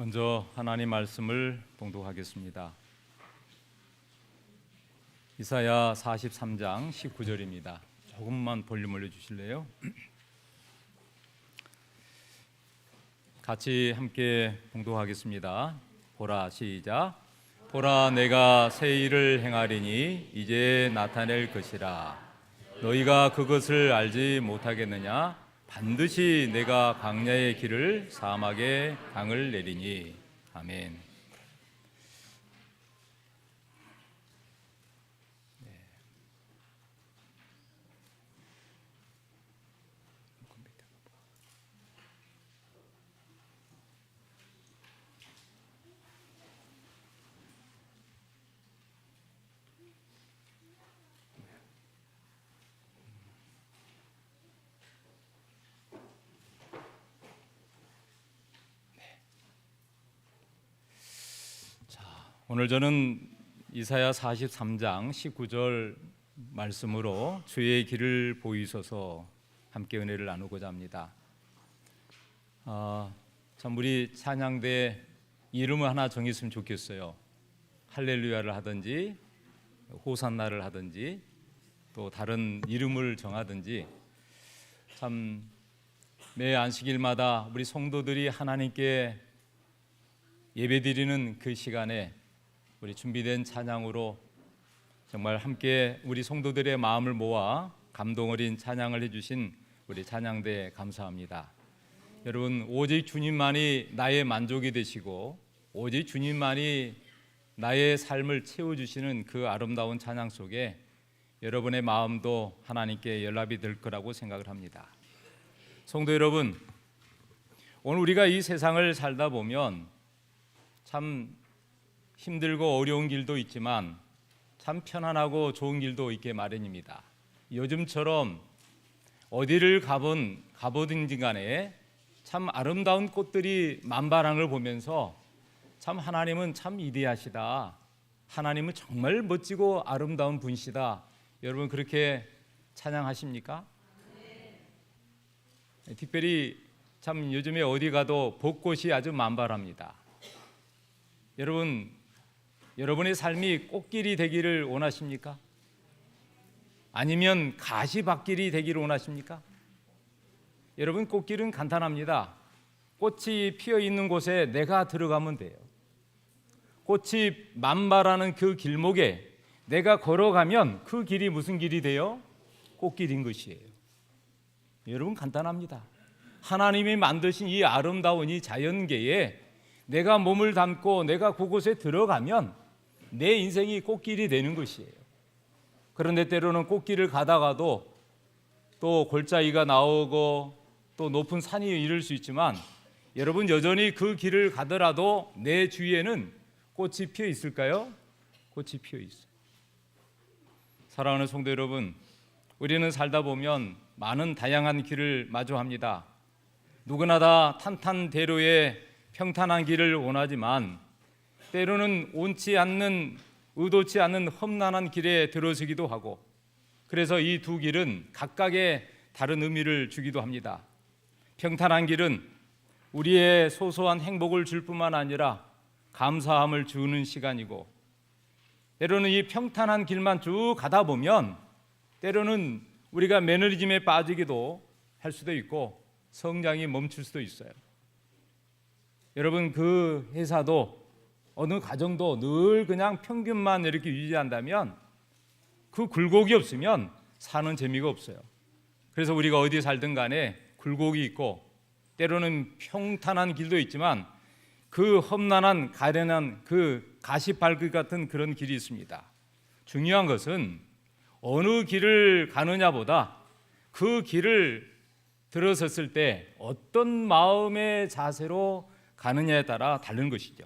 먼저 하나님 말씀을 봉독하겠습니다. 이사야 43장 19절입니다. 조금만 볼륨 올려주실래요? 같이 함께 봉독하겠습니다. 보라, 시작. 보라, 내가 새 일을 행하리니 이제 나타낼 것이라. 너희가 그것을 알지 못하겠느냐? 반드시 내가 광야의 길을 사막에 강을 내리니. 아멘. 오늘 저는 이사야 43장 19절 말씀으로 주의 길을 보이소서 함께 은혜를 나누고자 합니다. 참 우리 찬양대 이름을 하나 정했으면 좋겠어요. 할렐루야를 하든지 호산나를 하든지 또 다른 이름을 정하든지, 참 매 안식일마다 우리 성도들이 하나님께 예배드리는 그 시간에 우리 준비된 찬양으로 정말 함께 우리 성도들의 마음을 모아 감동 어린 찬양을 해주신 우리 찬양대 감사합니다. 여러분, 오직 주님만이 나의 만족이 되시고 오직 주님만이 나의 삶을 채워주시는 그 아름다운 찬양 속에 여러분의 마음도 하나님께 연락이 될 거라고 생각을 합니다. 성도 여러분, 오늘 우리가 이 세상을 살다 보면 참 힘들고 어려운 길도 있지만 참 편안하고 좋은 길도 있게 마련입니다. 요즘처럼 어디를 가보든지 간에 참 아름다운 꽃들이 만발한 걸 보면서 참 하나님은 참 위대하시다, 하나님은 정말 멋지고 아름다운 분이시다, 여러분 그렇게 찬양하십니까? 특별히 참 요즘에 어디 가도 벚꽃이 아주 만발합니다. 여러분의 삶이 꽃길이 되기를 원하십니까? 아니면 가시밭길이 되기를 원하십니까? 여러분, 꽃길은 간단합니다. 꽃이 피어 있는 곳에 내가 들어가면 돼요. 꽃이 만발하는 그 길목에 내가 걸어가면 그 길이 무슨 길이 돼요? 꽃길인 것이에요. 여러분, 간단합니다. 하나님이 만드신 이 아름다운 이 자연계에 내가 몸을 담고 내가 그곳에 들어가면 내 인생이 꽃길이 되는 것이에요. 그런데 때로는 꽃길을 가다가도 또 골짜기가 나오고 또 높은 산이 이를 수 있지만, 여러분 여전히 그 길을 가더라도 내 주위에는 꽃이 피어 있을까요? 꽃이 피어 있어요. 사랑하는 성도 여러분, 우리는 살다 보면 많은 다양한 길을 마주합니다. 누구나 다 탄탄대로의 평탄한 길을 원하지만 때로는 의도치 않는 험난한 길에 들어서기도 하고, 그래서 이 두 길은 각각의 다른 의미를 주기도 합니다. 평탄한 길은 우리의 소소한 행복을 줄 뿐만 아니라 감사함을 주는 시간이고, 때로는 이 평탄한 길만 쭉 가다 보면 때로는 우리가 매너리즘에 빠지기도 할 수도 있고 성장이 멈출 수도 있어요. 여러분, 그 회사도 어느 가정도 늘 그냥 평균만 이렇게 유지한다면 그 굴곡이 없으면 사는 재미가 없어요. 그래서 우리가 어디 살든 간에 굴곡이 있고 때로는 평탄한 길도 있지만 그 험난한 가련한 그 가시밭길 같은 그런 길이 있습니다. 중요한 것은 어느 길을 가느냐보다 그 길을 들어섰을 때 어떤 마음의 자세로 가느냐에 따라 다른 것이죠.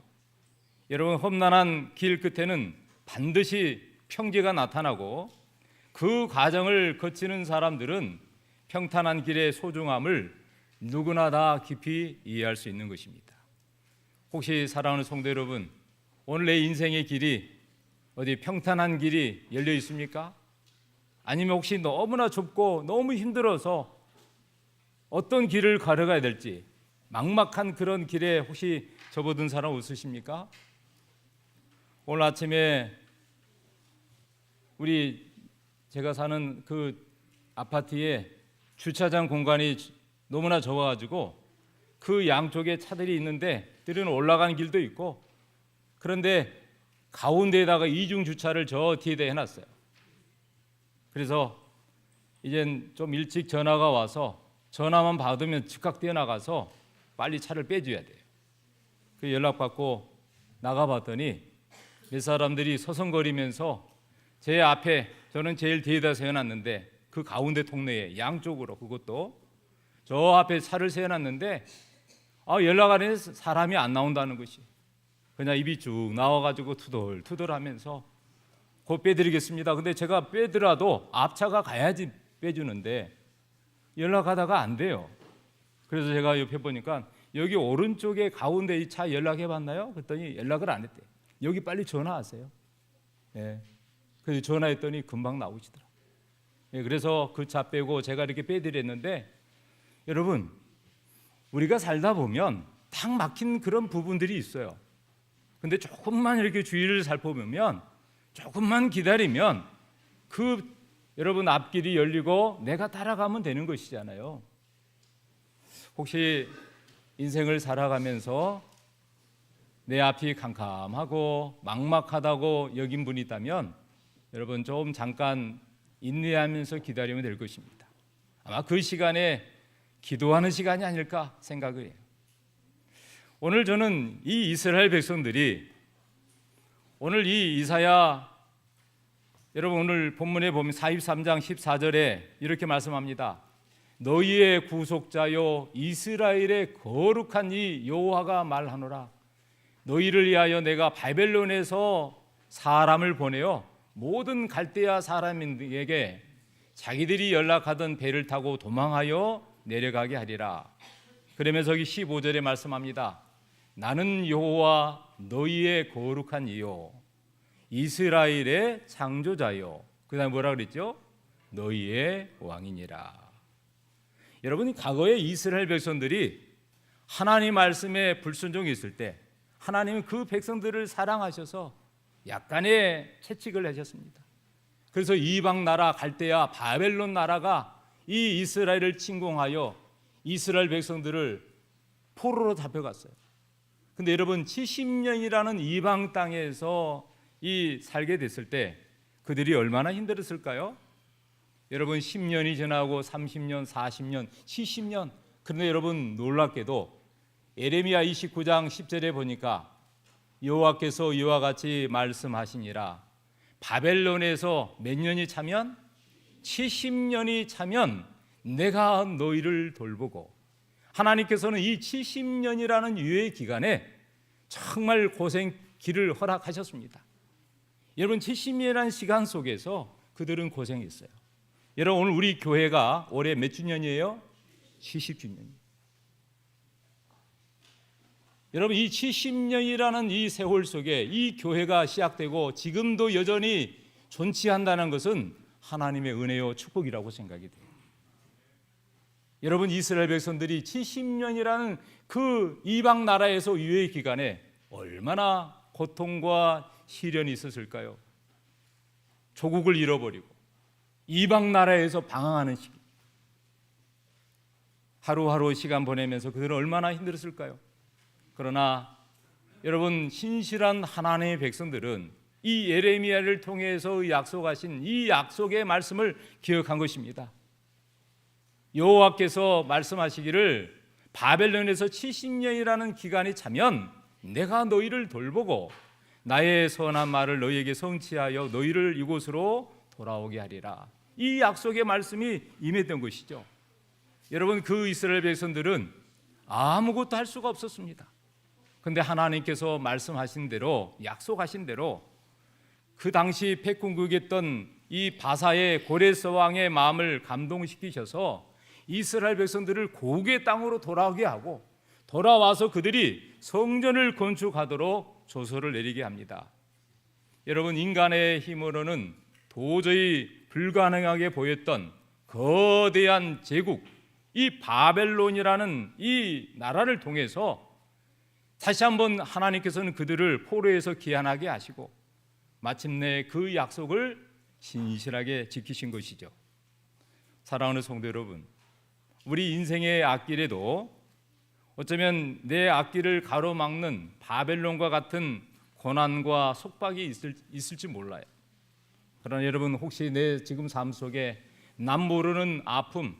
여러분, 험난한 길 끝에는 반드시 평지가 나타나고 그 과정을 거치는 사람들은 평탄한 길의 소중함을 누구나 다 깊이 이해할 수 있는 것입니다. 혹시 사랑하는 성도 여러분, 오늘 내 인생의 길이 어디 평탄한 길이 열려 있습니까? 아니면 혹시 너무나 좁고 너무 힘들어서 어떤 길을 걸어가야 될지 막막한 그런 길에 혹시 접어든 사람 없으십니까? 오늘 아침에 제가 사는 그 아파트에 주차장 공간이 너무나 적어가지고 그 양쪽에 차들이 있는데 들은 올라가는 길도 있고, 그런데 가운데에다가 이중 주차를 저 뒤에다 해놨어요. 그래서 이젠 좀 일찍 전화가 와서 전화만 받으면 즉각 뛰어나가서 빨리 차를 빼줘야 돼요. 그 연락받고 나가봤더니 몇 사람들이 서성거리면서 제 앞에, 저는 제일 뒤에다 세워놨는데 그 가운데 통로에 양쪽으로, 그것도 저 앞에 차를 세워놨는데 연락하는 사람이 안 나온다는 것이, 그냥 입이 쭉 나와가지고 투덜투덜하면서 곧 빼드리겠습니다. 근데 제가 빼더라도 앞차가 가야지 빼주는데 연락하다가 안 돼요. 그래서 제가 옆에 보니까 여기 오른쪽에 가운데 이 차 연락해봤나요? 그랬더니 연락을 안 했대요. 여기 빨리 전화하세요. 예. 그래서 전화했더니 금방 나오시더라고요. 예, 그래서 그 차 빼고 제가 이렇게 빼드렸는데, 여러분, 우리가 살다 보면 탁 막힌 그런 부분들이 있어요. 근데 조금만 이렇게 주위를 살펴보면, 조금만 기다리면 여러분 앞길이 열리고 내가 따라가면 되는 것이잖아요. 혹시 인생을 살아가면서 내 앞이 캄캄하고 막막하다고 여긴 분이 있다면 여러분 좀 잠깐 인내하면서 기다리면 될 것입니다. 아마 그 시간에 기도하는 시간이 아닐까 생각을 해요. 오늘 저는 이 이스라엘 백성들이, 오늘 이 이사야, 여러분 오늘 본문에 보면 43장 14절에 이렇게 말씀합니다. 너희의 구속자요 이스라엘의 거룩한 이 여호와가 말하노라. 너희를 위하여 내가 바벨론에서 사람을 보내어 모든 갈대아 사람에게 자기들이 연락하던 배를 타고 도망하여 내려가게 하리라. 그러면서 여기 15절에 말씀합니다. 나는 여호와 너희의 거룩한 이요 이스라엘의 창조자요. 그 다음에 뭐라 그랬죠? 너희의 왕이니라. 여러분, 과거에 이스라엘 백성들이 하나님 말씀에 불순종이 있을 때 하나님은 그 백성들을 사랑하셔서 약간의 채찍을 하셨습니다. 그래서 이방 나라 갈대아 바벨론 나라가 이 이스라엘을 침공하여 이스라엘 백성들을 포로로 잡혀갔어요. 근데 여러분 70년이라는 이방 땅에서 살게 됐을 때 그들이 얼마나 힘들었을까요? 여러분 10년이 지나고 30년, 40년, 70년. 그런데 여러분 놀랍게도 예레미야 29장 10절에 보니까 여호와께서 이와 같이 말씀하시니라. 바벨론에서 몇 년이 차면? 70년이 차면 내가 너희를 돌보고, 하나님께서는 이 70년이라는 유예 기간에 정말 고생 길을 허락하셨습니다. 여러분 70년이라는 시간 속에서 그들은 고생했어요. 여러분 오늘 우리 교회가 올해 몇 주년이에요? 70주년이에요. 여러분 이 70년이라는 이 세월 속에 이 교회가 시작되고 지금도 여전히 존치한다는 것은 하나님의 은혜요 축복이라고 생각이 돼요. 여러분 이스라엘 백성들이 70년이라는 그 이방 나라에서 유예 기간에 얼마나 고통과 시련이 있었을까요? 조국을 잃어버리고 이방 나라에서 방황하는 시기, 하루하루 시간 보내면서 그들은 얼마나 힘들었을까요? 그러나 여러분 신실한 하나님의 백성들은 이 예레미야를 통해서 약속하신 이 약속의 말씀을 기억한 것입니다. 여호와께서 말씀하시기를 바벨론에서 70년이라는 기간이 차면 내가 너희를 돌보고 나의 선한 말을 너희에게 성취하여 너희를 이곳으로 돌아오게 하리라. 이 약속의 말씀이 임했던 것이죠. 여러분 그 이스라엘 백성들은 아무것도 할 수가 없었습니다. 그런데 하나님께서 말씀하신 대로, 약속하신 대로 그 당시 패군국이었던 이 바사의 고레스 왕의 마음을 감동시키셔서 이스라엘 백성들을 고국의 땅으로 돌아오게 하고, 돌아와서 그들이 성전을 건축하도록 조서를 내리게 합니다. 여러분 인간의 힘으로는 도저히 불가능하게 보였던 거대한 제국, 이 바벨론이라는 이 나라를 통해서 다시 한번 하나님께서는 그들을 포로에서 귀환하게 하시고 마침내 그 약속을 신실하게 지키신 것이죠. 사랑하는 성도 여러분, 우리 인생의 앞길에도 어쩌면 내 앞길을 가로막는 바벨론과 같은 고난과 속박이 있을지 몰라요. 그러나 여러분, 혹시 내 지금 삶 속에 남 모르는 아픔,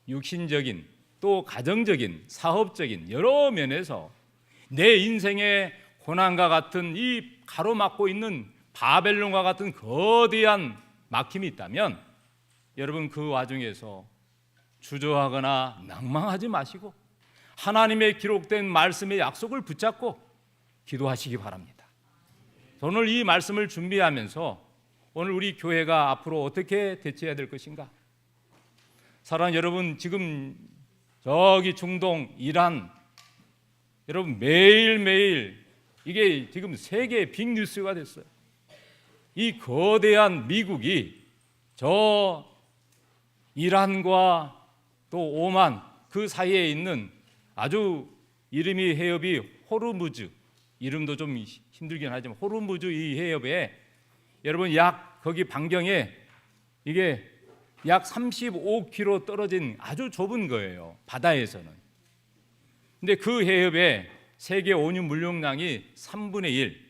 육신적인 또 가정적인 사업적인 여러 면에서 내 인생의 고난과 같은 이 가로막고 있는 바벨론과 같은 거대한 막힘이 있다면 여러분, 그 와중에서 주저하거나 낭망하지 마시고 하나님의 기록된 말씀의 약속을 붙잡고 기도하시기 바랍니다. 오늘 이 말씀을 준비하면서 오늘 우리 교회가 앞으로 어떻게 대처해야 될 것인가? 사랑하는 여러분, 지금 저기 중동, 이란, 여러분 매일매일 이게 지금 세계 빅뉴스가 됐어요. 이 거대한 미국이 저 이란과 또 오만 그 사이에 있는 아주 이름이 해협이 호르무즈, 이름도 좀 힘들긴 하지만 호르무즈 이 해협에 여러분 약 거기 반경에 이게 약 35km 떨어진 아주 좁은 거예요, 바다에서는. 근데 그 해협에 세계 온유 물용량이 3분의 1,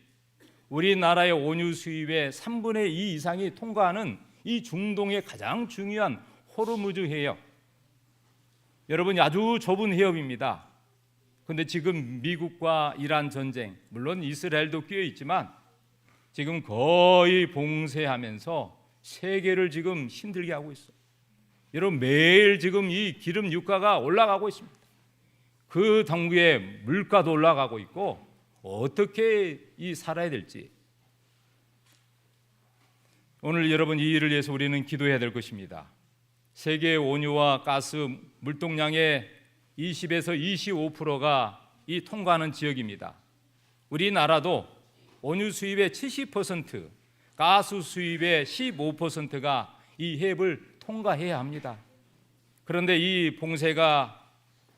우리나라의 온유 수입의 3분의 2 이상이 통과하는 이 중동의 가장 중요한 호르무즈 해협. 여러분 아주 좁은 해협입니다. 그런데 지금 미국과 이란 전쟁, 물론 이스라엘도 끼어 있지만 지금 거의 봉쇄하면서 세계를 지금 힘들게 하고 있어요. 여러분 매일 지금 이 기름 유가가 올라가고 있습니다. 그 당구에 물가도 올라가고 있고 어떻게 살아야 될지 오늘 여러분 이 일을 위해서 우리는 기도해야 될 것입니다. 세계 온유와 가스 물동량의 20에서 25%가 이 통과하는 지역입니다. 우리나라도 온유 수입의 70%, 가스 수입의 15%가 이 해협을 통과해야 합니다. 그런데 이 봉쇄가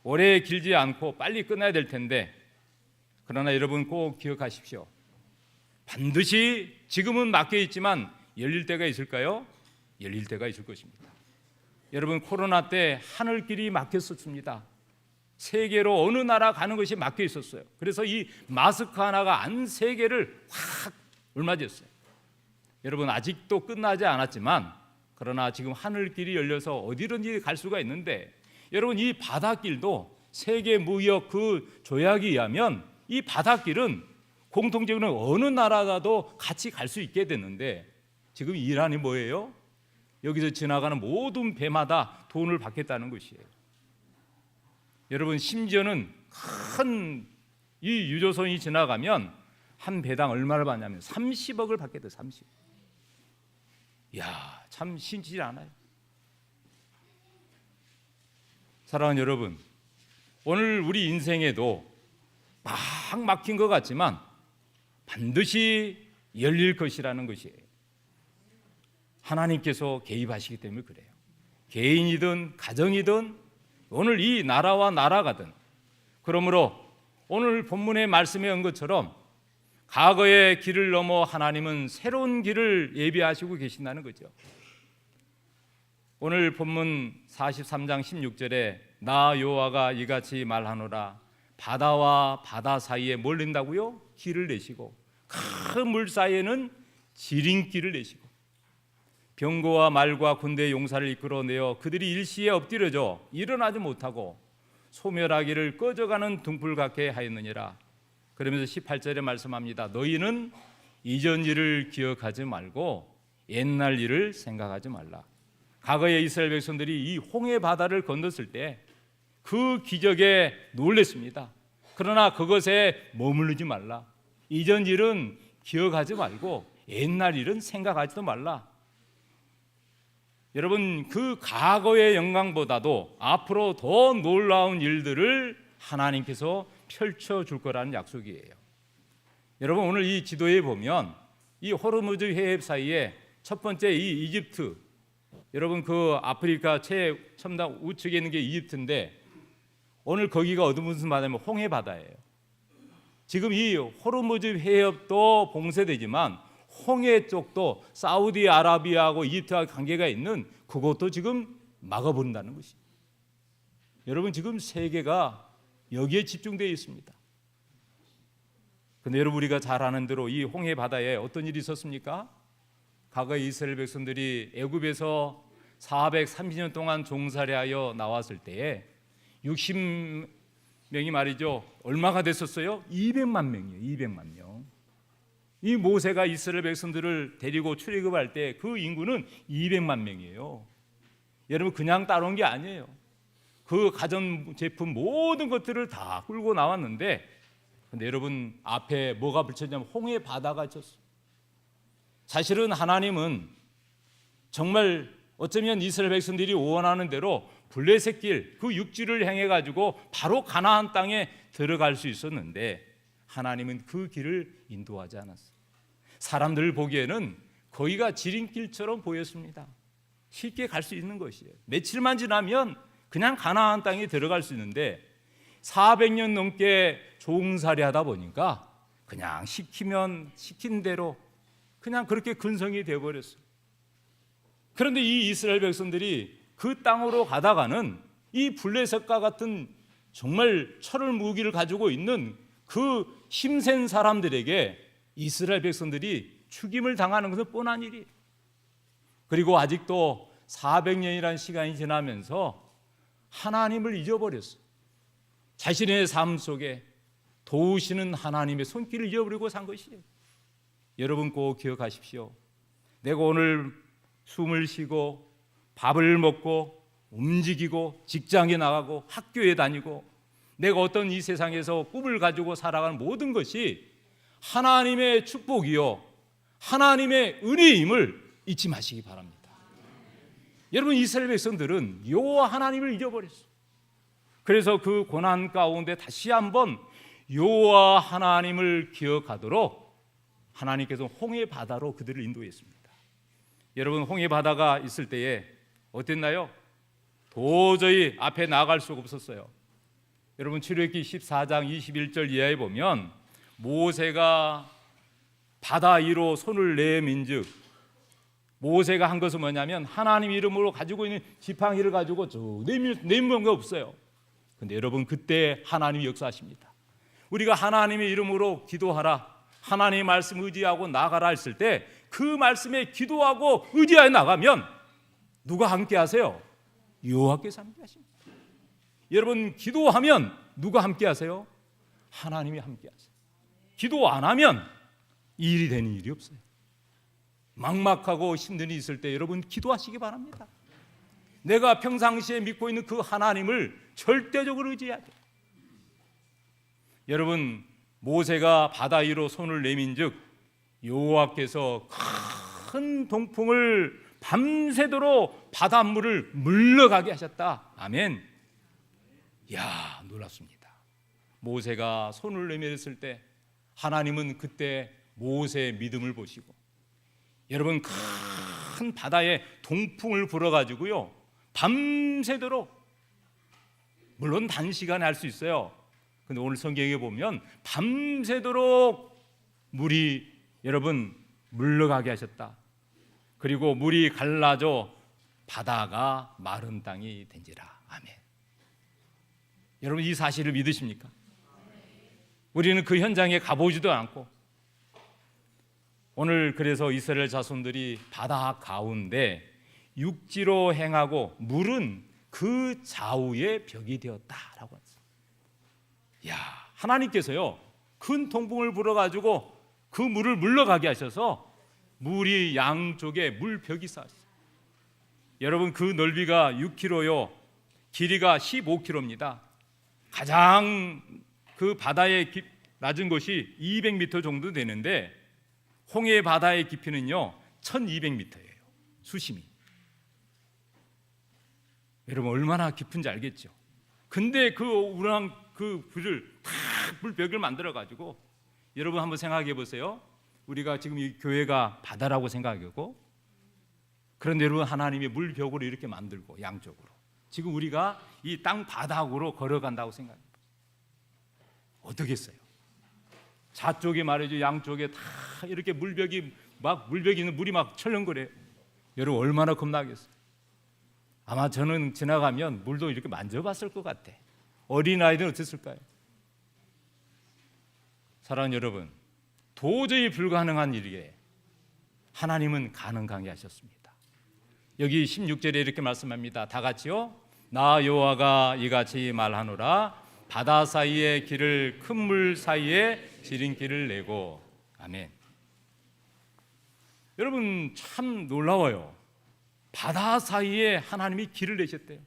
오래 길지 않고 빨리 끝나야 될 텐데, 그러나 여러분 꼭 기억하십시오. 반드시 지금은 막혀 있지만 열릴 때가 있을까요? 열릴 때가 있을 것입니다. 여러분 코로나 때 하늘길이 막혔었습니다. 세계로 어느 나라 가는 것이 막혀 있었어요. 그래서 이 마스크 하나가 안 세계를 확 울맞았어요. 여러분 아직도 끝나지 않았지만 그러나 지금 하늘길이 열려서 어디든지 갈 수가 있는데, 여러분 이 바닷길도 세계 무역 그 조약에 의하면 이 바닷길은 공통적으로 어느 나라가도 같이 갈 수 있게 됐는데, 지금 이란이 뭐예요? 여기서 지나가는 모든 배마다 돈을 받겠다는 것이에요. 여러분 심지어는 큰 이 유조선이 지나가면 한 배당 얼마를 받냐면 30억을 받게 돼요. 30. 이야, 참 신기하지 않아요? 사랑하는 여러분, 오늘 우리 인생에도 막 막힌 것 같지만 반드시 열릴 것이라는 것이에요. 하나님께서 개입하시기 때문에 그래요. 개인이든 가정이든 오늘 이 나라와 나라가든. 그러므로 오늘 본문의 말씀에 온 것처럼 과거의 길을 넘어 하나님은 새로운 길을 예비하시고 계신다는 거죠. 오늘 본문 43장 16절에 나 여호와가 이같이 말하노라, 바다와 바다 사이에 뭘 낸다고요? 길을 내시고 큰 물 사이에는 지름길을 내시고 병거와 말과 군대의 용사를 이끌어내어 그들이 일시에 엎드려져 일어나지 못하고 소멸하기를 꺼져가는 등불 같게 하였느니라. 그러면서 18절에 말씀합니다. 너희는 이전 일을 기억하지 말고 옛날 일을 생각하지 말라. 과거에 이스라엘 백성들이 이 홍해 바다를 건넜을 때 그 기적에 놀랐습니다. 그러나 그것에 머무르지 말라. 이전 일은 기억하지 말고 옛날 일은 생각하지도 말라. 여러분 그 과거의 영광보다도 앞으로 더 놀라운 일들을 하나님께서 펼쳐줄 거라는 약속이에요. 여러분 오늘 이 지도에 보면 이 호르무즈 해협 사이에 첫 번째 이 이집트, 여러분 그 아프리카 최첨단 우측에 있는 게 이집트인데 오늘 거기가 무슨 바다냐면 홍해 바다예요. 지금 이 호르무즈 해협도 봉쇄되지만 홍해 쪽도 사우디아라비아하고 이집트와 관계가 있는 그것도 지금 막아버린다는 것이죠. 여러분 지금 세계가 여기에 집중되어 있습니다. 그런데 여러분 우리가 잘 아는 대로 이 홍해 바다에 어떤 일이 있었습니까? 과거에 이스라엘 백성들이 애굽에서 430년 동안 종살이하여 나왔을 때에 60명이 말이죠. 얼마가 됐었어요? 200만 명이에요. 200만 명. 이 모세가 이스라엘 백성들을 데리고 출애굽할 때 그 인구는 200만 명이에요. 여러분 그냥 따라온 게 아니에요. 그 가전제품 모든 것들을 다 끌고 나왔는데 근데 여러분 앞에 뭐가 붙였냐면 홍해 바다가 있었어요. 사실은 하나님은 정말 어쩌면 이스라엘 백성들이 원하는 대로 블레셋 길, 그 육지를 행해 가지고 바로 가나안 땅에 들어갈 수 있었는데 하나님은 그 길을 인도하지 않았어요. 사람들 보기에는 거기가 지름길처럼 보였습니다. 쉽게 갈 수 있는 것이에요. 며칠만 지나면 그냥 가나안 땅에 들어갈 수 있는데 400년 넘게 종살이 하다 보니까 그냥 시키면 시킨 대로 그냥 그렇게 근성이 되어버렸어요. 그런데 이 이스라엘 백성들이 그 땅으로 가다가는 이 블레셋과 같은 정말 철을 무기를 가지고 있는 그 힘센 사람들에게 이스라엘 백성들이 죽임을 당하는 것은 뻔한 일이에요. 그리고 아직도 400년이라는 시간이 지나면서 하나님을 잊어버렸어요. 자신의 삶 속에 도우시는 하나님의 손길을 잃어버리고 산 것이에요. 여러분 꼭 기억하십시오. 내가 오늘 숨을 쉬고 밥을 먹고 움직이고 직장에 나가고 학교에 다니고 내가 어떤 이 세상에서 꿈을 가지고 살아가는 모든 것이 하나님의 축복이요 하나님의 은혜임을 잊지 마시기 바랍니다. 여러분 이스라엘 백성들은 여호와 하나님을 잊어버렸어요. 그래서 그 고난 가운데 다시 한번 여호와 하나님을 기억하도록 하나님께서 홍해 바다로 그들을 인도했습니다. 여러분 홍해 바다가 있을 때에 어땠나요? 도저히 앞에 나아갈 수가 없었어요. 여러분 출애굽기 14장 21절 이하에 보면 모세가 바다 위로 손을 내민즉 모세가 한 것은 뭐냐면 하나님 이름으로 가지고 있는 지팡이를 가지고 쭉 내민 게 없어요. 근데 여러분 그때 하나님이 역사하십니다. 우리가 하나님의 이름으로 기도하라 하나님의 말씀 의지하고 나가라 했을 때 그 말씀에 기도하고 의지하여 나가면 누가 함께 하세요? 여호와께서 함께 하십니다. 여러분 기도하면 누가 함께 하세요? 하나님이 함께 하세요. 기도 안 하면 일이 되는 일이 없어요. 막막하고 힘든 일이 있을 때 여러분 기도하시기 바랍니다. 내가 평상시에 믿고 있는 그 하나님을 절대적으로 의지해야 돼요. 여러분 모세가 바다 위로 손을 내민즉 여호와께서 큰 동풍을 밤새도록 바닷물을 물러가게 하셨다. 아멘. 야 놀랍습니다. 모세가 손을 내밀었을 때 하나님은 그때 모세의 믿음을 보시고 여러분 큰 바다에 동풍을 불어가지고요 밤새도록 물론 단시간에 할 수 있어요. 근데 오늘 성경에 보면 밤새도록 물이 여러분 물러가게 하셨다. 그리고 물이 갈라져 바다가 마른 땅이 된지라. 아멘. 여러분 이 사실을 믿으십니까? 우리는 그 현장에 가보지도 않고 오늘 그래서 이스라엘 자손들이 바다 가운데 육지로 행하고 물은 그 좌우의 벽이 되었다라고 했어요. 야, 하나님께서요 큰 동풍을 불어가지고 그 물을 물러가게 하셔서 물이 양쪽에 물벽이 쌓였어요. 여러분 그 넓이가 6km요 길이가 15km입니다. 가장 그 바다의 낮은 곳이 200m 정도 되는데 홍해 바다의 깊이는요 1200m예요. 수심이. 여러분 얼마나 깊은지 알겠죠? 근데 그 우랑 그 불을 탁 물벽을 만들어 가지고 여러분 한번 생각해 보세요. 우리가 지금 이 교회가 바다라고 생각하고 그런데 여러분 하나님이 물벽으로 이렇게 만들고 양쪽으로 지금 우리가 이 땅 바닥으로 걸어간다고 생각해 보세요. 어떻겠어요? 좌쪽에 말이죠, 양쪽에 다 이렇게 물벽이 있는 물이 막 철렁거려요. 여러분 얼마나 겁나겠어요. 아마 저는 지나가면 물도 이렇게 만져봤을 것 같아. 어린아이들은 어땠을까요? 사랑하는 여러분, 도저히 불가능한 일이에 하나님은 가능하게 하셨습니다. 여기 16절에 이렇게 말씀합니다. 다 같이요. 나 여호와가 이같이 말하노라. 바다 사이의 길을 큰 물 사이에 지름길을 내고. 아멘. 여러분 참 놀라워요. 바다 사이에 하나님이 길을 내셨대요.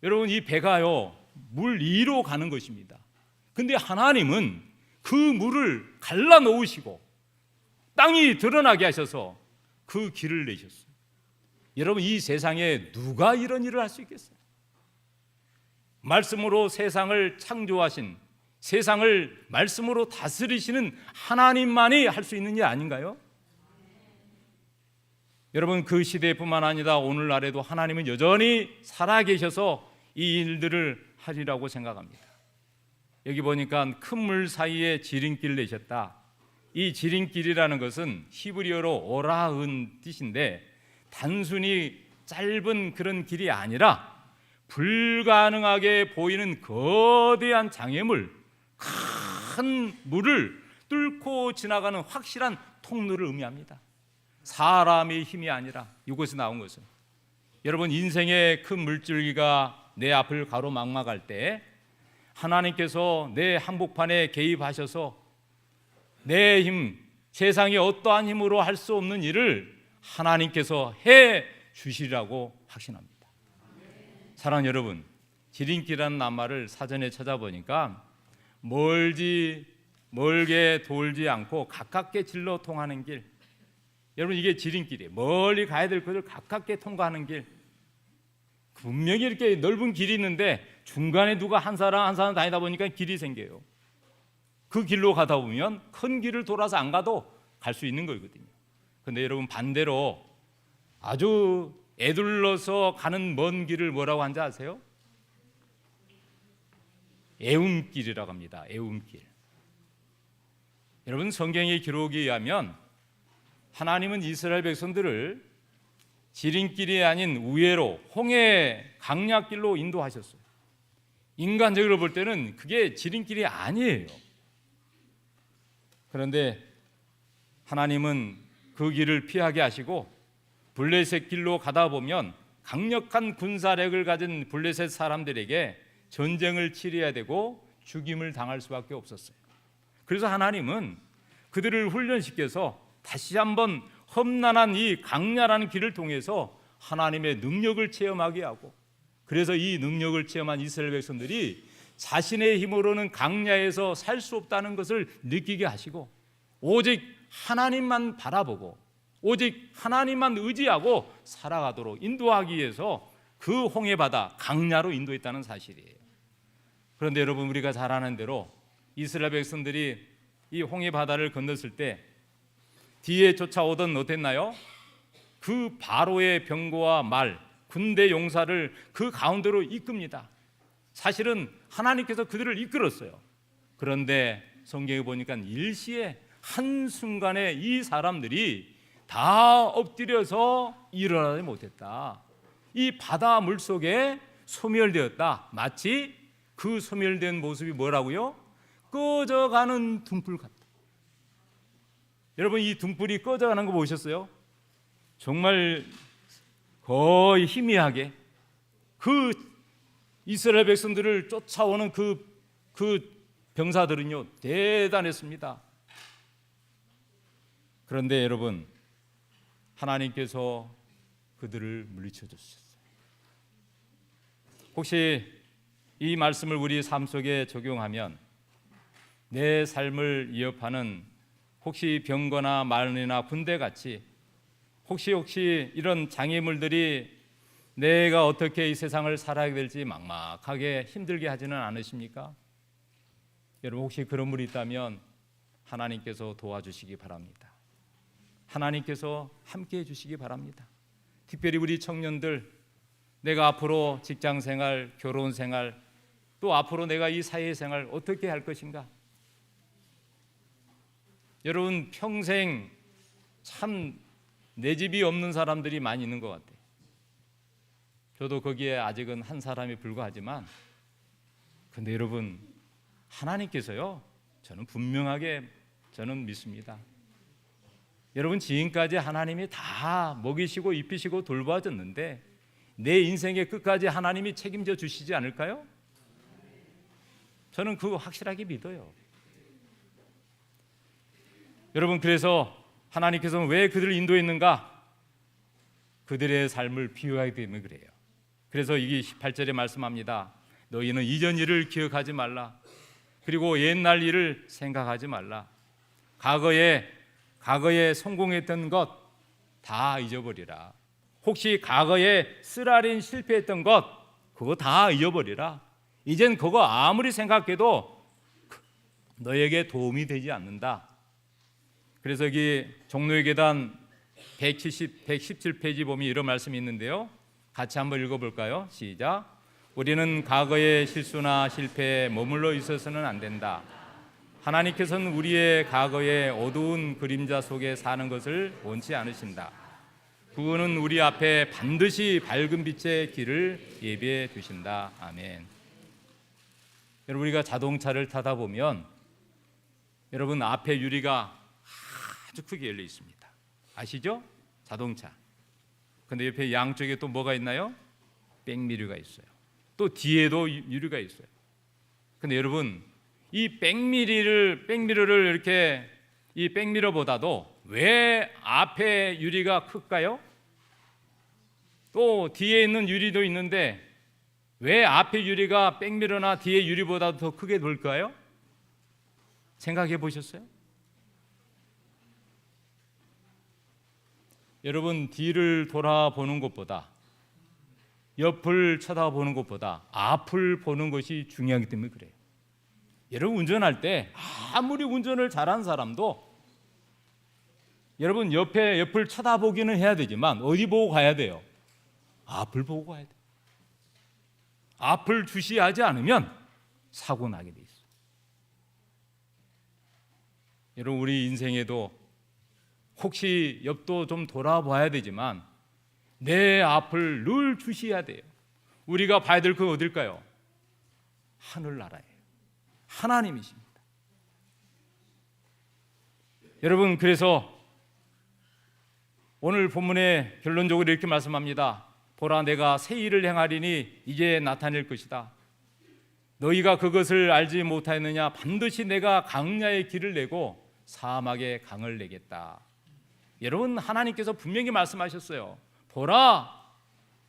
여러분 이 배가요 물 위로 가는 것입니다. 근데 하나님은 그 물을 갈라 놓으시고 땅이 드러나게 하셔서 그 길을 내셨어요. 여러분 이 세상에 누가 이런 일을 할 수 있겠어요? 말씀으로 세상을 창조하신, 세상을 말씀으로 다스리시는 하나님만이 할 수 있는 일 아닌가요? 여러분 그 시대뿐만 아니라 오늘날에도 하나님은 여전히 살아계셔서 이 일들을 하리라고 생각합니다. 여기 보니까 큰 물 사이에 지름길을 내셨다. 이 지름길이라는 것은 히브리어로 오라은 뜻인데 단순히 짧은 그런 길이 아니라 불가능하게 보이는 거대한 장애물, 큰 물을 뚫고 지나가는 확실한 통로를 의미합니다. 사람의 힘이 아니라 이곳에 나온 것은 여러분 인생의 큰 물줄기가 내 앞을 가로막막할 때 하나님께서 내 한복판에 개입하셔서 내 힘, 세상의 어떠한 힘으로 할 수 없는 일을 하나님께서 해 주시라고 확신합니다. 사랑하는 여러분, 지름길이라는 낱말을 사전에 찾아보니까 멀게 돌지 않고 가깝게 질러 통하는 길. 여러분 이게 지름길이에요. 멀리 가야 될 것을 가깝게 통과하는 길. 분명히 이렇게 넓은 길이 있는데 중간에 누가 한 사람 다니다 보니까 길이 생겨요. 그 길로 가다 보면 큰 길을 돌아서 안 가도 갈 수 있는 거거든요. 그런데 여러분 반대로 아주 애둘러서 가는 먼 길을 뭐라고 하는지 아세요? 애움길이라고 합니다. 애움길. 여러분 성경의 기록에 의하면 하나님은 이스라엘 백성들을 지름길이 아닌 우회로 홍해 강약길로 인도하셨어요. 인간적으로 볼 때는 그게 지름길이 아니에요. 그런데 하나님은 그 길을 피하게 하시고 블레셋 길로 가다 보면 강력한 군사력을 가진 블레셋 사람들에게 전쟁을 치러야 되고 죽임을 당할 수밖에 없었어요. 그래서 하나님은 그들을 훈련시켜서 다시 한번 험난한 이 강야라는 길을 통해서 하나님의 능력을 체험하게 하고, 그래서 이 능력을 체험한 이스라엘 백성들이 자신의 힘으로는 강야에서 살 수 없다는 것을 느끼게 하시고 오직 하나님만 바라보고 오직 하나님만 의지하고 살아가도록 인도하기 위해서 그 홍해바다 강야로 인도했다는 사실이에요. 그런데 여러분 우리가 잘 아는 대로 이스라엘 백성들이 이 홍해바다를 건넜을 때 뒤에 쫓아오던 어땠나요? 그 바로의 병거와 말, 군대 용사를 그 가운데로 이끕니다. 사실은 하나님께서 그들을 이끌었어요. 그런데 성경에 보니까 일시에 한순간에 이 사람들이 다 엎드려서 일어나지 못했다. 이 바다 물속에 소멸되었다. 마치 그 소멸된 모습이 뭐라고요? 꺼져가는 등불 같다. 여러분 이 등불이 꺼져가는 거 보셨어요? 정말 거의 희미하게 그 이스라엘 백성들을 쫓아오는 그 병사들은요 대단했습니다. 그런데 여러분 하나님께서 그들을 물리쳐 주셨어요. 혹시 이 말씀을 우리 삶 속에 적용하면 내 삶을 위협하는 혹시 병거나 말이나 군대같이 혹시 이런 장애물들이 내가 어떻게 이 세상을 살아야 될지 막막하게 힘들게 하지는 않으십니까? 여러분 혹시 그런 분이 있다면 하나님께서 도와주시기 바랍니다. 하나님께서 함께해 주시기 바랍니다. 특별히 우리 청년들, 내가 앞으로 직장생활, 결혼생활, 또 앞으로 내가 이 사회생활 어떻게 할 것인가? 여러분 평생 참 내 집이 없는 사람들이 많이 있는 것 같아요. 저도 거기에 아직은 한 사람이 불과하지만, 근데 여러분 하나님께서요, 저는 분명하게 저는 믿습니다. 여러분 지금까지 하나님이 다 먹이시고 입히시고 돌봐줬는데 내 인생의 끝까지 하나님이 책임져 주시지 않을까요? 저는 그거 확실하게 믿어요. 여러분 그래서 하나님께서는 왜 그들을 인도했는가? 그들의 삶을 비유하기 때문에 그래요. 그래서 이게 18절에 말씀합니다. 너희는 이전 일을 기억하지 말라. 그리고 옛날 일을 생각하지 말라. 과거에 성공했던 것 다 잊어버리라. 혹시 과거에 쓰라린 실패했던 것 그거 다 잊어버리라. 이젠 그거 아무리 생각해도 너에게 도움이 되지 않는다. 그래서 여기 종로의 계단 117페이지 보면 이런 말씀이 있는데요, 같이 한번 읽어볼까요? 시작. 우리는 과거의 실수나 실패에 머물러 있어서는 안 된다. 하나님께서는 우리의 과거의 어두운 그림자 속에 사는 것을 원치 않으신다. 그분은 우리 앞에 반드시 밝은 빛의 길을 예비해 두신다. 아멘. 여러분 우리가 자동차를 타다 보면 여러분 앞에 유리가 아주 크게 열려 있습니다. 아시죠? 자동차. 근데 옆에 양쪽에 또 뭐가 있나요? 백미러가 있어요. 또 뒤에도 유리가 있어요. 근데 여러분 이 백미러를 이렇게 이 백미러보다도 왜 앞에 유리가 클까요? 또 뒤에 있는 유리도 있는데 왜 앞에 유리가 백미러나 뒤에 유리보다 더 크게 돌까요? 생각해 보셨어요? 여러분 뒤를 돌아보는 것보다 옆을 쳐다보는 것보다 앞을 보는 것이 중요하기 때문에 그래요. 여러분 운전할 때 아무리 운전을 잘하는 사람도 여러분 옆을 쳐다보기는 해야 되지만 어디 보고 가야 돼요? 앞을 보고 가야 돼요. 앞을 주시하지 않으면 사고 나게 돼 있어요. 여러분 우리 인생에도 혹시 옆도 좀 돌아봐야 되지만 내 앞을 늘 주시해야 돼요. 우리가 봐야 될 건 어딜까요? 하늘나라예요. 하나님이십니다. 여러분 그래서 오늘 본문에 결론적으로 이렇게 말씀합니다. 보라 내가 새 일을 행하리니 이제 나타낼 것이다. 너희가 그것을 알지 못하였느냐? 반드시 내가 강야의 길을 내고 사막에 강을 내겠다. 여러분 하나님께서 분명히 말씀하셨어요. 보라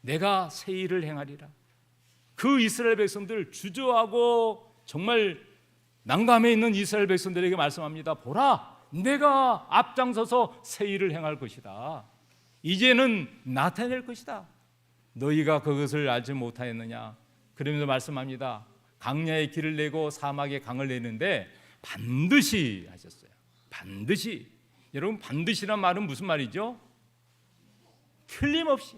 내가 새 일을 행하리라. 그 이스라엘 백성들 주저하고 정말 난감해 있는 이스라엘 백성들에게 말씀합니다. 보라 내가 앞장서서 새 일을 행할 것이다. 이제는 나타낼 것이다. 너희가 그것을 알지 못하였느냐? 그러면서 말씀합니다. 강야의 길을 내고 사막에 강을 내는데 반드시 하셨어요. 반드시. 여러분 반드시란 말은 무슨 말이죠? 틀림없이.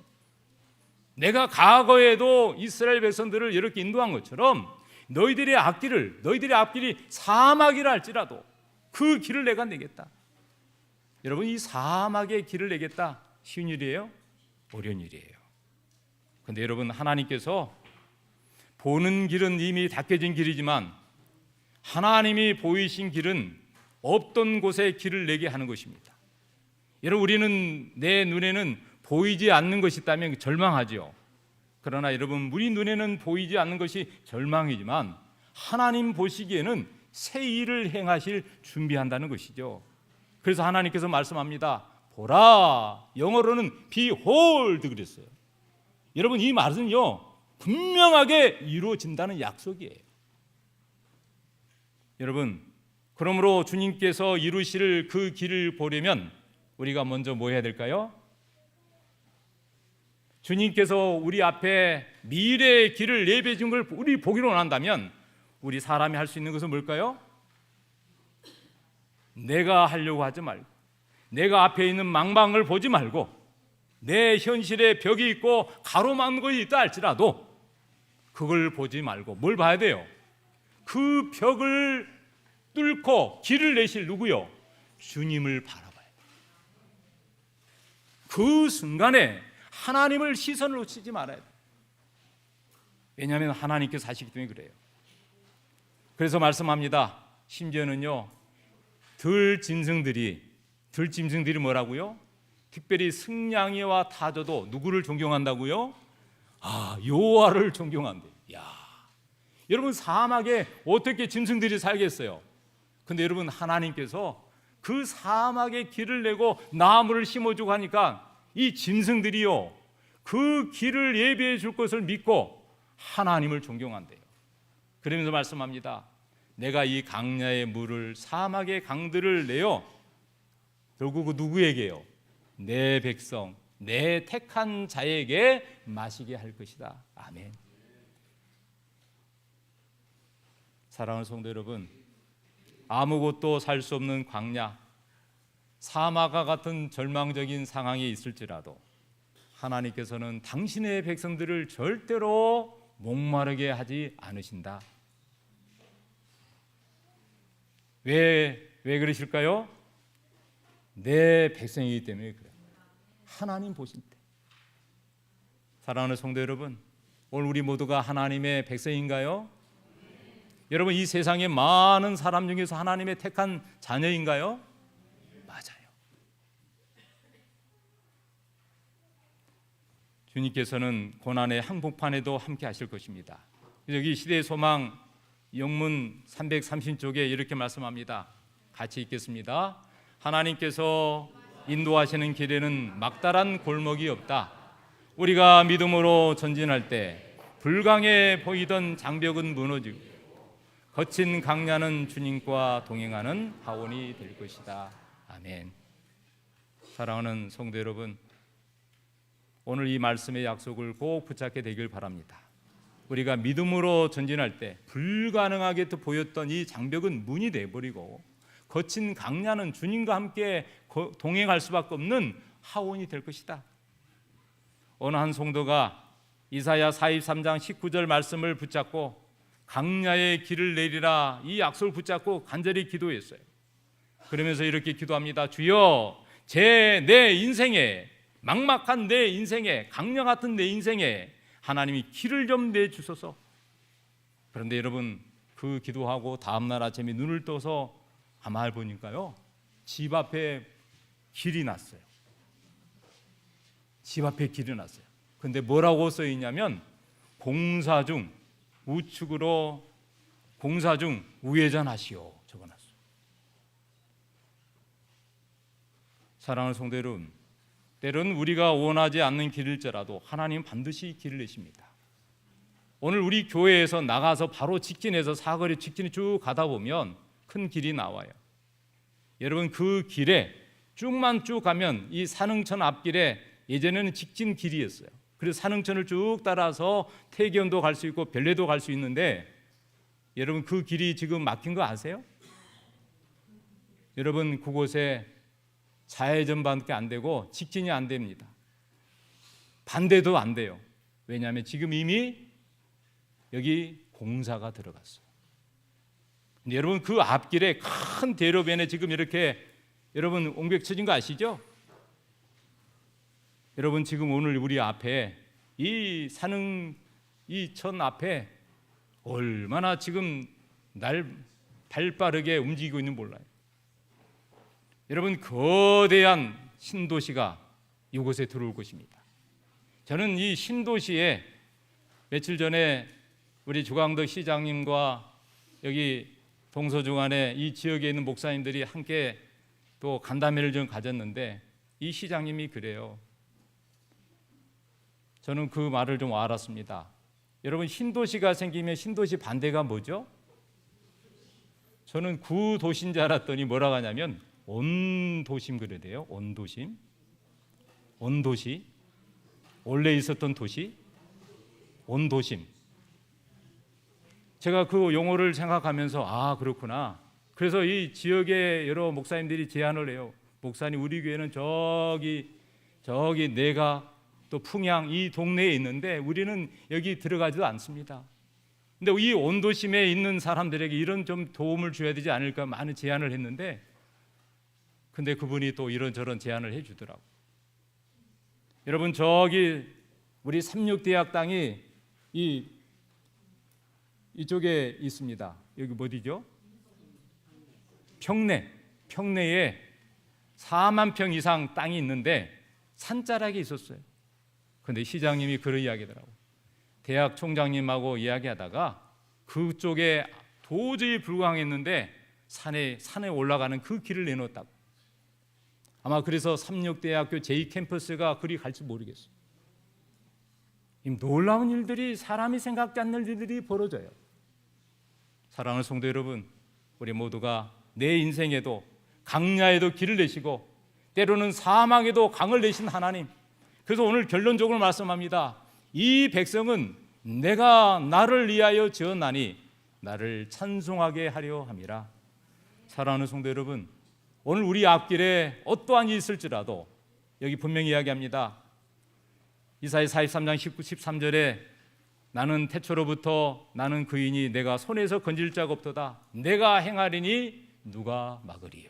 내가 과거에도 이스라엘 백성들을 이렇게 인도한 것처럼 너희들의 앞길이 사막이라 할지라도 그 길을 내가 내겠다. 여러분 이 사막의 길을 내겠다 쉬운 일이에요? 어려운 일이에요. 그런데 여러분 하나님께서 보는 길은 이미 닦여진 길이지만 하나님이 보이신 길은 없던 곳에 길을 내게 하는 것입니다. 여러분 우리는 내 눈에는 보이지 않는 것이 있다면 절망하죠. 그러나 여러분 우리 눈에는 보이지 않는 것이 절망이지만 하나님 보시기에는 새 일을 행하실 준비한다는 것이죠. 그래서 하나님께서 말씀합니다. 보라, 영어로는 behold 그랬어요. 여러분 이 말은요 분명하게 이루어진다는 약속이에요. 여러분 그러므로 주님께서 이루실 그 길을 보려면 우리가 먼저 뭐 해야 될까요? 주님께서 우리 앞에 미래의 길을 예비해 준 걸 우리 보기로 원한다면 우리 사람이 할 수 있는 것은 뭘까요? 내가 하려고 하지 말고 내가 앞에 있는 망망을 보지 말고 내 현실에 벽이 있고 가로막는 것이 있다 할지라도 그걸 보지 말고 뭘 봐야 돼요? 그 벽을 뚫고 길을 내실 누구요? 주님을 바라봐요. 그 순간에 하나님을 시선을 놓치지 말아야 돼요. 왜냐하면 하나님께서 하시기 때문에 그래요. 그래서 말씀합니다. 심지어는요, 들 짐승들이 뭐라고요? 특별히 승냥이와 타조도 누구를 존경한다고요? 여호와를 존경한대요. 여러분, 사막에 어떻게 짐승들이 살겠어요? 근데 여러분, 하나님께서 그 사막에 길을 내고 나무를 심어주고 하니까 이 짐승들이요, 그 길을 예비해 줄 것을 믿고 하나님을 존경한대요. 그러면서 말씀합니다. 내가 이 강야의 물을, 사막의 강들을 내어 결국 누구에게요? 내 백성, 내 택한 자에게 마시게 할 것이다. 아멘. 사랑하는 성도 여러분, 아무것도 살 수 없는 광야, 사막과 같은 절망적인 상황이 있을지라도 하나님께서는 당신의 백성들을 절대로 목마르게 하지 않으신다. 왜 그러실까요? 내 백성이기 때문에 그래요. 하나님 보실 때. 사랑하는 성도 여러분, 오늘 우리 모두가 하나님의 백성인가요? 여러분, 이 세상의 많은 사람 중에서 하나님의 택한 자녀인가요? 맞아요. 주님께서는 고난의 한복판에도 함께 하실 것입니다. 여기 시대의 소망 영문 330쪽에 이렇게 말씀합니다. 같이 읽겠습니다. 하나님께서 인도하시는 길에는 막다른 골목이 없다. 우리가 믿음으로 전진할 때 불강해 보이던 장벽은 무너지고 거친 강야는 주님과 동행하는 하원이 될 것이다. 아멘. 사랑하는 성도 여러분, 오늘 이 말씀의 약속을 꼭 붙잡게 되길 바랍니다. 우리가 믿음으로 전진할 때 불가능하게 또 보였던 이 장벽은 문이 되어버리고 거친 강야는 주님과 함께 동행할 수밖에 없는 하원이 될 것이다. 어느 한 성도가 이사야 43장 19절 말씀을 붙잡고 강야의 길을 내리라, 이 약속을 붙잡고 간절히 기도했어요. 그러면서 이렇게 기도합니다. 주여, 내 인생에, 막막한 내 인생에, 강야 같은 내 인생에 하나님이 길을 좀 내주소서. 그런데 여러분, 그 기도하고 다음날 아침에 눈을 떠서 가만히 보니까요, 집 앞에 길이 났어요. 집 앞에 길이 났어요. 근데 뭐라고 써 있냐면 공사 중 우측으로 공사 중 우회전하시오 적어놨어요. 사랑하는 성도 여러분, 때로는 우리가 원하지 않는 길일지라도 하나님은 반드시 길을 내십니다. 오늘 우리 교회에서 나가서 바로 직진해서 사거리 직진이 쭉 가다 보면 큰 길이 나와요. 여러분, 그 길에 쭉만 쭉 가면 이 산흥천 앞길에 예전에는 직진 길이었어요. 그래서 산흥천을 쭉 따라서 태계원도 갈 수 있고 별내도 갈 수 있는데, 여러분 그 길이 지금 막힌 거 아세요? 여러분, 그곳에 좌회전밖에 안 되고 직진이 안 됩니다. 반대도 안 돼요. 왜냐하면 지금 이미 여기 공사가 들어갔어요. 근데 여러분, 그 앞길에 큰 대로변에 지금 이렇게 여러분 옹벽 쳐진 거 아시죠? 여러분, 지금 오늘 우리 앞에 이 천 앞에 얼마나 지금 발빠르게 움직이고 있는 몰라요. 여러분, 거대한 신도시가 이곳에 들어올 것입니다. 저는 이 신도시에 며칠 전에 우리 조광덕 시장님과 여기 동서중안에 이 지역에 있는 목사님들이 함께 또 간담회를 좀 가졌는데, 이 시장님이 그래요. 저는 그 말을 좀 알았습니다. 여러분, 신도시가 생기면 신도시 반대가 뭐죠? 저는 구도시인 줄 알았더니 뭐라고 하냐면 온도심 그래야 온도심, 온도시, 원래 있었던 도시, 온도심. 제가 그 용어를 생각하면서 그렇구나. 그래서 이 지역의 여러 목사님들이 제안을 해요. 목사님, 우리 교회는 저기 내가 또 풍양 이 동네에 있는데 우리는 여기 들어가지도 않습니다. 근데 이 온도심에 있는 사람들에게 이런 좀 도움을 줘야 되지 않을까 많은 제안을 했는데, 근데 그분이 또 이런저런 제안을 해주더라고. 여러분, 저기 우리 삼육대학 땅이 이쪽에 있습니다. 여기 어디죠? 평내에 4만 평 이상 땅이 있는데 산자락이 있었어요. 근데 시장님이 그런 이야기더라고. 대학 총장님하고 이야기하다가 그쪽에 도저히 불가항했는데 산에 올라가는 그 길을 내놓았다고. 아마 그래서 삼육대학교 제2캠퍼스가 그리 갈지 모르겠어요. 이 놀라운 일들이, 사람이 생각지 않는 일들이 벌어져요. 사랑하는 성도 여러분, 우리 모두가 내 인생에도 강야에도 길을 내시고 때로는 사망에도 강을 내신 하나님, 그래서 오늘 결론적으로 말씀합니다. 이 백성은 내가 나를 위하여 지었나니 나를 찬송하게 하려 함이라. 사랑하는 성도 여러분, 오늘 우리 앞길에 어떠한 일이 있을지라도 여기 분명히 이야기합니다. 이사야 43장 19, 13절에 나는 태초로부터 나는 그이니 내가 손에서 건질 자가 없도다. 내가 행하리니 누가 막으리요.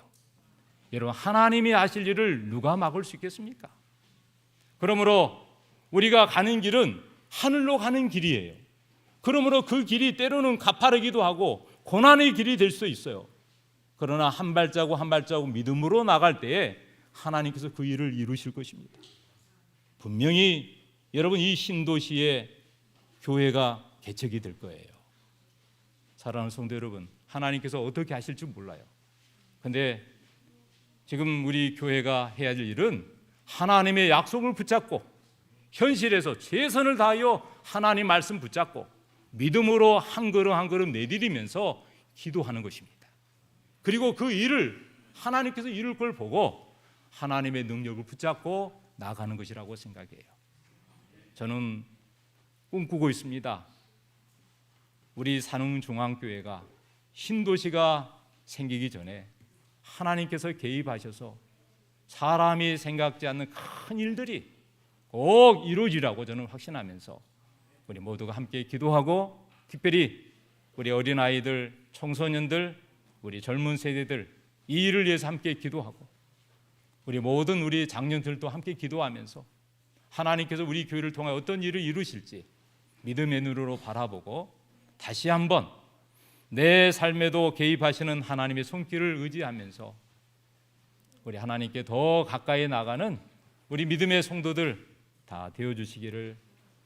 여러분, 하나님이 하실 일을 누가 막을 수 있겠습니까? 그러므로 우리가 가는 길은 하늘로 가는 길이에요. 그러므로 그 길이 때로는 가파르기도 하고 고난의 길이 될 수 있어요. 그러나 한 발자국 한 발자국 믿음으로 나갈 때에 하나님께서 그 일을 이루실 것입니다. 분명히 여러분, 이 신도시에 교회가 개척이 될 거예요. 사랑하는 성도 여러분, 하나님께서 어떻게 하실지 몰라요. 근데 지금 우리 교회가 해야 할 일은 하나님의 약속을 붙잡고 현실에서 최선을 다하여 하나님 말씀 붙잡고 믿음으로 한 걸음 한 걸음 내디디면서 기도하는 것입니다. 그리고 그 일을 하나님께서 이룰 걸 보고 하나님의 능력을 붙잡고 나가는 것이라고 생각해요. 저는 꿈꾸고 있습니다. 우리 산흥중앙교회가 신도시가 생기기 전에 하나님께서 개입하셔서 사람이 생각지 않는 큰 일들이 꼭 이루어지라고 저는 확신하면서 우리 모두가 함께 기도하고, 특별히 우리 어린아이들, 청소년들, 우리 젊은 세대들 이 일을 위해서 함께 기도하고, 우리 모든 우리 장년들도 함께 기도하면서 하나님께서 우리 교회를 통해 어떤 일을 이루실지 믿음의 눈으로 바라보고 다시 한번 내 삶에도 개입하시는 하나님의 손길을 의지하면서 우리 하나님께 더 가까이 나가는 우리 믿음의 성도들 다 되어주시기를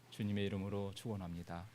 주님의 이름으로 축원합니다.